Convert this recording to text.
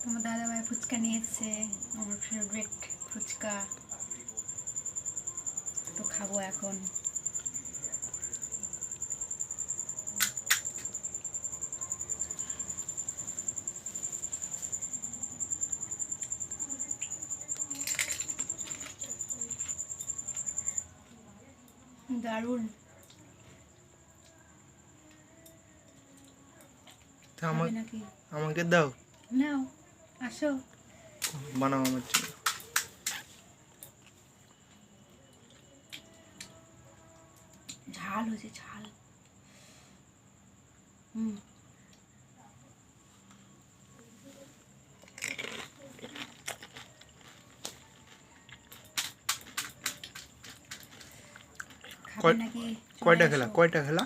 তোমার দাদাভাই ফুচকা নিয়ে এসছে, আমার ফেভারিট ফুচকা। তো খাবো এখন। দারুণ। নাকি আমাকে দাও, নাও আসো, বানাও আমার জন্য। ঝাল হয়েছে, ঝাল। খাবে নাকি? কয়টা খেলা?